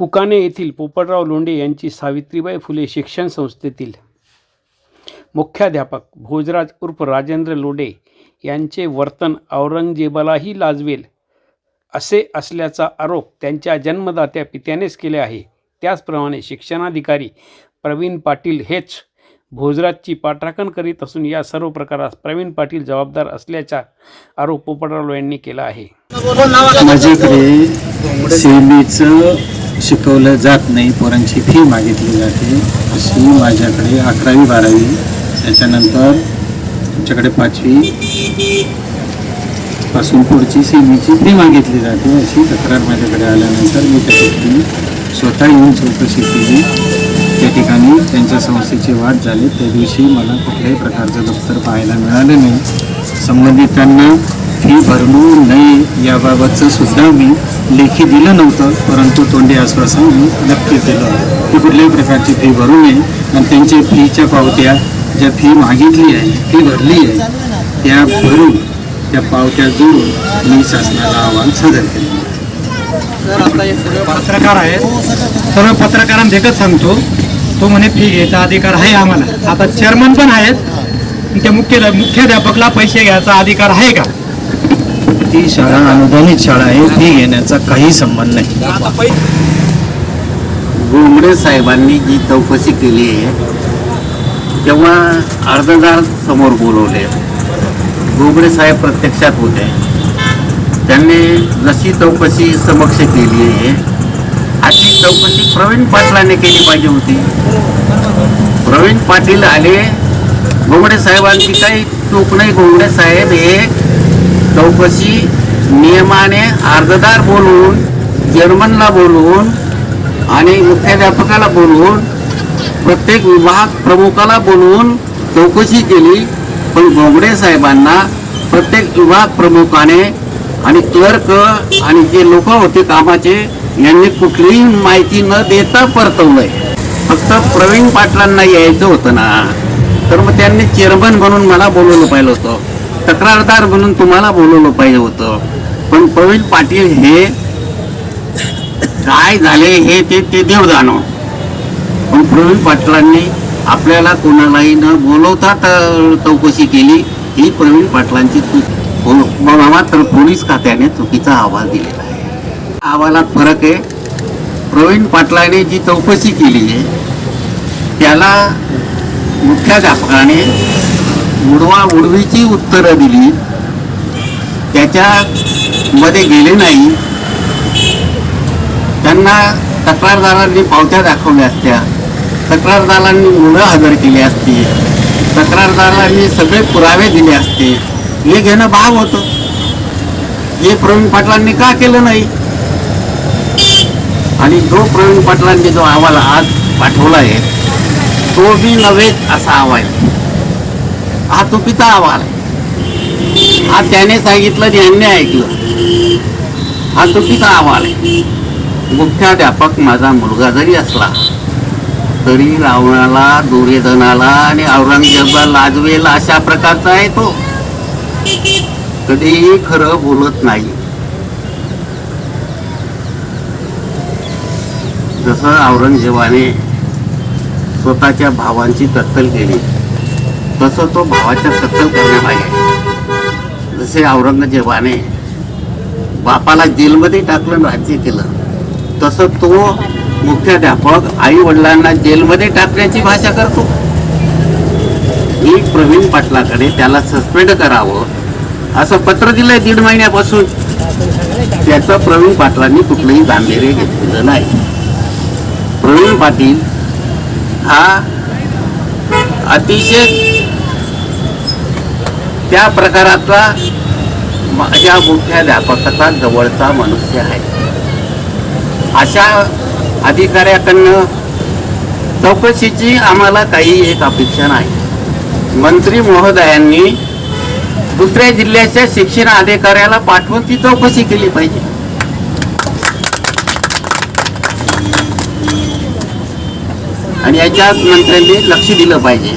कुकाणे येथील पोपटराव लोंढे यांची सावित्रीबाई फुले शिक्षण संस्थेतील मुख्याध्यापक भोजराज उर्फ राजेंद्र लोंढे यांचे वर्तन औरंगजेबालाही लाजवेल असे असल्याचा आरोप त्यांच्या जन्मदात्या पित्यानेच केले आहे. त्याचप्रमाणे शिक्षणाधिकारी प्रवीण पाटील हेच भोजराजची पाठराखण करीत असून या सर्व प्रकारास प्रवीण पाटील जबाबदार असल्याचा आरोप पोपटराव यांनी केला आहे. माझ्याकडे सेमीचं शिकवलं जात नाही, पोरांची फी मागितली जाते. अशी माझ्याकडे 11वी 12वी त्याच्यानंतर आमच्याकडे 5वी पासून पुढची सेमीची फी मागितली जाते अशी तक्रार माझ्याकडे आल्यानंतर मी त्याची स्वतः येऊन चौकशी केली. त्या ठिकाणी त्यांच्या संस्थेची वाढ झाली. त्या दिवशी मला कुठल्याही प्रकारचं दप्तर पाहायला मिळालं नाही. संबंधितांना फी भरू नये याबाबतचं सुद्धा मी लेखी दिलं नव्हतं, परंतु तोंडी आश्वासन मी नक्की केलं की कुठल्याही प्रकारची फी भरू नये आणि त्यांच्या फीच्या पावत्या ज्या फी मागितली आहे फी भरली आहे त्या भरून त्या पावत्या जोडून मी शासनाला अहवाल सादर केला. सर आता हे सगळे पत्रकार आहेत, सर्व पत्रकारांना एकच सांगतो, तो म्हणे फी घ्यायचा अधिकार आहे आम्हाला. आता चेअरमन पण आहेत, त्या मुख्याध्यापकला पैसे घ्यायचा अधिकार आहे का? ती शाळा अनुदानित शाळा आहे, फी घेण्याचा काही संबंध नाही. गोंबडे साहेबांनी जी चौकशी केली आहे तेव्हा अर्जदार समोर बोलवले. गोंबडे साहेब प्रत्यक्षात होते. त्यांनी जशी चौकशी समक्ष केली आहे अशी चौकशी प्रवीण पाटलाने केली पाहिजे होती. प्रवीण पाटील आले, गोंबडे साहेबांची काही चूक नाही. गोंबडे साहेब हे चौकशी नियमाने अर्जदार बोलवून, चेअरमनला बोलवून आणि मुख्याध्यापकाला बोलवून, प्रत्येक विभाग प्रमुखाला बोलवून चौकशी केली. पण गोंबडे साहेबांना प्रत्येक विभाग प्रमुखाने आणि क्लर्क आणि जे लोक होते कामाचे यांनी कुठलीही माहिती न देता परतवलंय. फक्त प्रवीण पाटलांना यायचं होतं ना, तर मग त्यांनी चेअरमन म्हणून मला बोलवलं पाहिजे होतं, तक्रारदार म्हणून तुम्हाला बोलवलं पाहिजे होतं. पण प्रवीण पाटील हे काय झाले हे ते देव जाणो. पण प्रवीण पाटलांनी आपल्याला कोणालाही न बोलवता चौकशी केली, ही प्रवीण पाटलांची चूक. मात्र पोलीस खात्याने चुकीचा अहवाल दिलेला आहे. अहवालात फरक आहे. प्रवीण पाटलाने जी चौकशी केली आहे त्याला मुख्याध्यापकाने उडवाउडवीची उत्तरं दिली, त्याच्यामध्ये गेले नाही. त्यांना तक्रारदारांनी पावत्या दाखवल्या असत्या, तक्रारदारांनी मुलं हजर केली असती, तक्रारदारांनी सगळे पुरावे दिले असते, हे घेणं भाग होतं. हे प्रवीण पाटलांनी का केलं नाही? आणि जो प्रवीण पाटलांनी जो अहवाल आज पाठवला आहे तो बी नव्हे असा अहवाल, हा चुकीचा अहवाल आहे. हा त्याने सांगितलं आणि यांनी ऐकलं, हा चुकीचा अहवाल आहे. मुख्याध्यापक माझा मुलगा जरी असला तरी रावणाला, दुर्योधनाला आणि औरंगजेबाला लाजवेल अशा प्रकारचा आहे तो. कधीही खरं बोलत नाही. जसं औरंगजेबाने स्वतःच्या भावांची कत्तल केली तसं तो भावाच्या कत्तल करण्यामागे, जसे औरंगजेबाने बापाला जेलमध्ये टाकलं, राज्य केलं, तसं तो मुख्याध्यापक आई वडिलांना जेलमध्ये टाकण्याची भाषा करतो. मी प्रवीण पाटलाकडे त्याला सस्पेंड करावं असं पत्र दिलंय 1.5 महिन्यापासून. त्याचं प्रवीण पाटलांनी कुठलंही गांभीर्य घेतलेलं नाही. प्रवीण पाटील हा अतिशय त्या प्रकारातला माझ्या मुख्याध्यापकाचा जवळचा मनुष्य आहे. अशा अधिकाऱ्याकडनं चौकशीची आम्हाला काही एक अपेक्षा नाही. मंत्री महोदयांनी दुसऱ्या जिल्ह्याच्या शिक्षण अधिकाऱ्याला पाठवून ती चौकशी केली पाहिजे. आणि याच्यात मंत्र्यांनी लक्ष दिलं पाहिजे.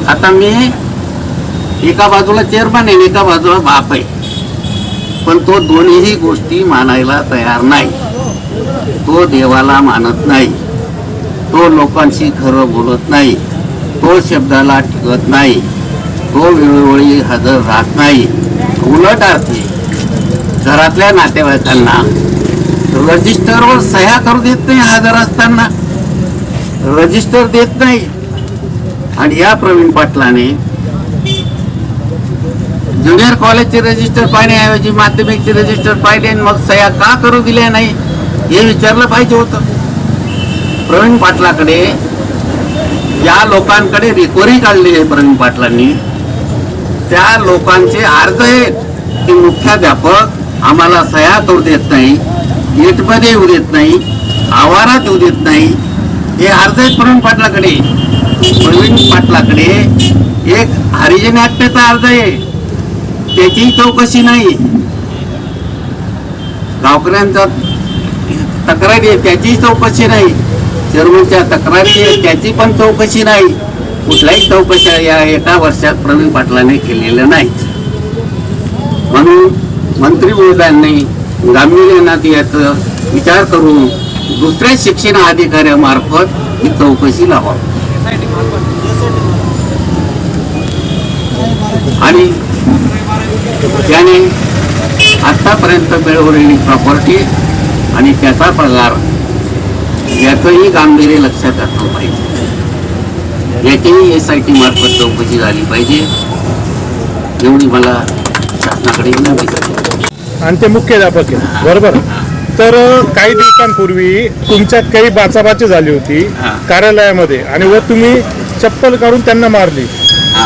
आता मी एका बाजूला चेअरमन आहे, एका बाजूला बाप आहे, पण तो दोन्हीही गोष्टी मानायला तयार नाही. तो देवाला मानत नाही, तो लोकांशी खरं बोलत नाही, तो शब्दाला टिकत नाही, तो वेळोवेळी हजर राहत नाही. उलट अर्थी घरातल्या नातेवाईकांना रजिस्टरवर सह्या करू देत नाही, हजर असताना रजिस्टर देत नाही. आणि या प्रवीण पाटलाने ज्युनियर कॉलेजचे रजिस्टर पाहण्याऐवजी माध्यमिकचे रजिस्टर पाहिले आणि मग सह्या का करू दिल्या नाही हे विचारलं पाहिजे होतं. प्रवीण पाटलाकडे, या लोकांकडे रिकव्हरी काढली आहे प्रवीण पाटलांनी, त्या लोकांचे अर्ज आहेत की मुख्याध्यापक आम्हाला सह्या करू देत नाही, गेटमध्ये येऊ देत नाही, आवारात येऊ देत नाही, हे अर्ज आहेत प्रवीण पाटलाकडे. प्रवीण पाटलाकडे एक हरिजन ऍक्टचा अर्ज आहे, त्याची चौकशी नाही. गावकऱ्यांचा तक्रारी आहे, त्याची चौकशी नाही. चेअरमनच्या तक्रारी आहे, त्याची पण चौकशी नाही. कुठल्याही चौकशा या एका वर्षात प्रवीण पाटलाने केलेल्या नाहीत. म्हणून मंत्री महोदयांनी गांभीर्याने याचा विचार करून दुसऱ्या शिक्षण अधिकाऱ्यामार्फत ही चौकशी लावावी. आणि त्याने आतापर्यंत मिळवलेली प्रॉपर्टी आणि त्याचा पगार याचंही गांभीर्य लक्षात असलं पाहिजे. याचीही SIT मार्फत चौकशी झाली पाहिजे, एवढी मला शासनाकडे विनंती करते. आणि ते मुख्याध्यापक आहे, बरोबर. तर काही दिवसांपूर्वी तुमच्यात काही बाचाबाची झाली होती कार्यालयामध्ये आणि व तुम्ही चप्पल काढून त्यांना मारली,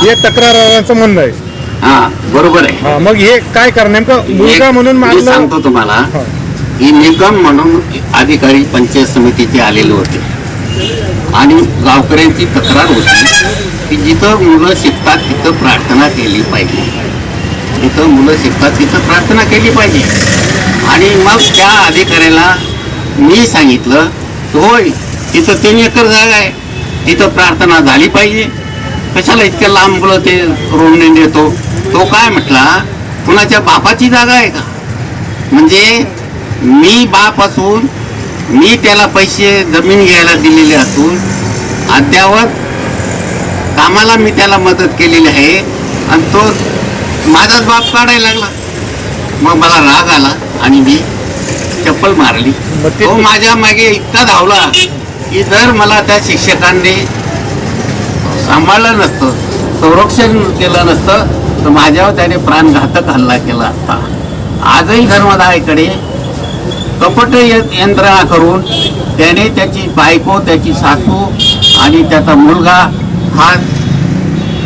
हे तक्रारदारांचं म्हणणं आहे. हा, बरोबर आहे. हा, मग हे काय करणार नेमकं? मुलगा म्हणून मी मारलं? सांगतो तुम्हाला. हा. ही निकम म्हणून अधिकारी पंचायत समितीचे आलेले होते आणि गावकऱ्यांची तक्रार होती की जिथं मुलं शिकतात तिथं प्रार्थना केली पाहिजे, जिथं मुलं शिकतात तिथं प्रार्थना केली पाहिजे. आणि मग त्या अधिकाऱ्याला मी सांगितलं, होय तिथं 3 एकर जागा आहे, तिथं प्रार्थना झाली पाहिजे, कशाला इतक्या लांब मुलं ते रोडने नेतो. तो काय म्हटला, कुणाच्या बापाची जागा आहे का? म्हणजे मी बाप असून मी त्याला पैसे जमीन घ्यायला दिलेले असून अद्यावत कामाला मी त्याला मदत केलेली आहे आणि तो माझाच बाप काढायला लागला. मग मला राग आला आणि मी चप्पल मारली. तो माझ्या मागे इतका धावला की जर मला त्या शिक्षकांनी सांभाळलं नसतं, संरक्षण केलं नसतं तर माझ्यावर त्याने प्राणघातक हल्ला केला असता. आजही धर्मदायकडे कपट यंत्रणा करून त्याने त्याची बायको, त्याची सासू आणि त्याचा मुलगा हा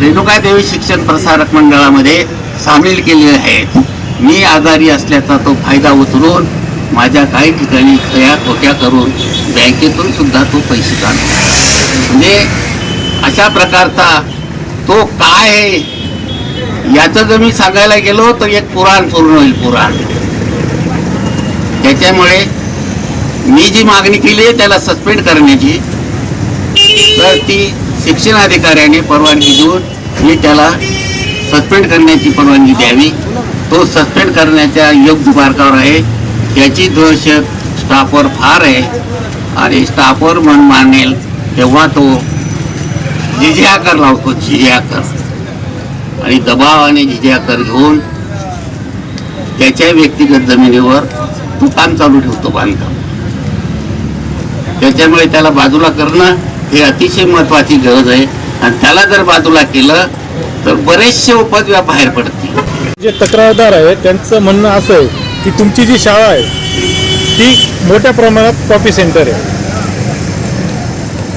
रेणुकादेवी शिक्षण प्रसारक मंडळामध्ये सामील केलेले आहेत. मी आजारी असल्याचा तो फायदा उचलून माझ्या काही ठिकाणी सह्या खोट्या करून बँकेतून सुद्धा तो पैसे काढतो. म्हणजे अशा प्रकारचा तो काय आहे याचं जर मी सांगायला गेलो तर एक पुराण पूर्ण होईल, पुराण. त्याच्यामुळे मी जी मागणी केली आहे त्याला सस्पेंड करण्याची, तर ती शिक्षण अधिकाऱ्याने परवानगी देऊन मी त्याला सस्पेंड करण्याची परवानगी द्यावी. तो सस्पेंड करण्याच्या योग्य मार्गावर आहे. त्याची दहशत स्टाफवर फार आहे आणि स्टाफवर मन मानेल तेव्हा तो जिजिया कर लावतो, जिजिया कर, आणि दबाव आणि जिजिया कर घेऊन त्याच्या व्यक्तिगत जमिनीवर तो काम चालू ठेवतो, बांधकाम. त्याच्यामुळे त्याला बाजूला करणं हे अतिशय महत्वाची गरज आहे आणि त्याला जर बाजूला केलं तर बरेचसे उपद्व्याप बाहेर पडतील. जे तक्रारदार आहे त्यांचं म्हणणं असं आहे की तुमची जी शाळा आहे ती मोठ्या प्रमाणात कॉपी सेंटर आहे.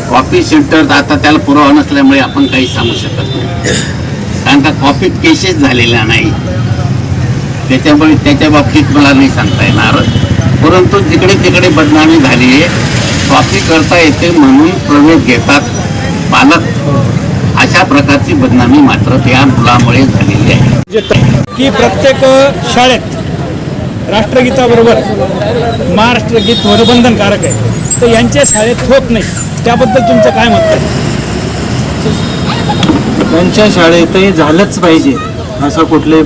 कॉपी सेंटर आता त्याला पुरावा नसल्यामुळे आपण काही सांगू शकत नाही, कारण का कॉपी केसेस झालेल्या नाही. त्याच्यामुळे त्याच्या बाबतीत मला नाही सांगता येणार. परंतु जिकडे तिकडे बदनामी झाली आहे, कॉपी करता येते म्हणून प्रवेश घेतात पालक, अशा प्रकारची बदनामी मात्र त्या मुलामुळे झालेली आहे. की प्रत्येक शाळेत राष्ट्रगीताबरोबर महाराष्ट्रगीत ध्वजबंधनकारक आहे, तर यांच्या शाळेत होत नाही, त्याबद्दल तुमचं काय मत आहे? त्यांच्या शाळेतही झालंच पाहिजे असं कुठले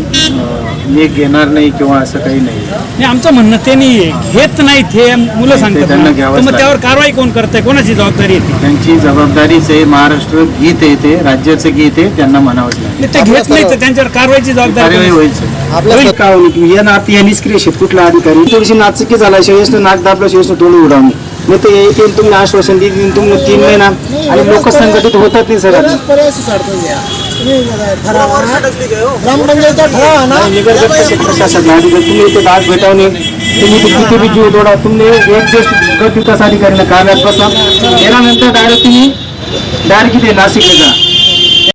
हे घेणार नाही किंवा असं काही नाही. नाही, आमचं म्हणणं ते नाही घेत नाहीत हे मुलं सांगतात त्यांना ना. घ्यावंच तर मग लागेल. त्यावर कारवाई कोण करतंय, कोणाची जबाबदारी येते? त्यांची जबाबदारीच आहे. महाराष्ट्र गीत आहे, ते राज्याचं गीत आहे, त्यांना म्हणावंच लागेल. ते घेत नाही तर त्यांच्यावर कारवाईची जबाबदारी कार्यवाही कोणाची? व्हायचं. आपल्या काय होईल या नात या निष्क्रिय शेत कुठला अधिकारी थोडीशी नाचकी झाला शेवसनं नाक दाबलं शेवसनं तोंड उडावणे मग ते येतील तुम्ही आश्वासन देतील तुम्ही 3 महिना आणि लोक संघटित होतात नाही सर प्रशासनाला अधिकारी तुम्ही इथे दाद भेटावणे तुम्ही ते किती बी जीव तोडा तुम्ही एक दिवस गट विकास अधिकाऱ्यांना कार्यालयात बसा गेल्यानंतर डायरेक्ट इथे नाशिकला जा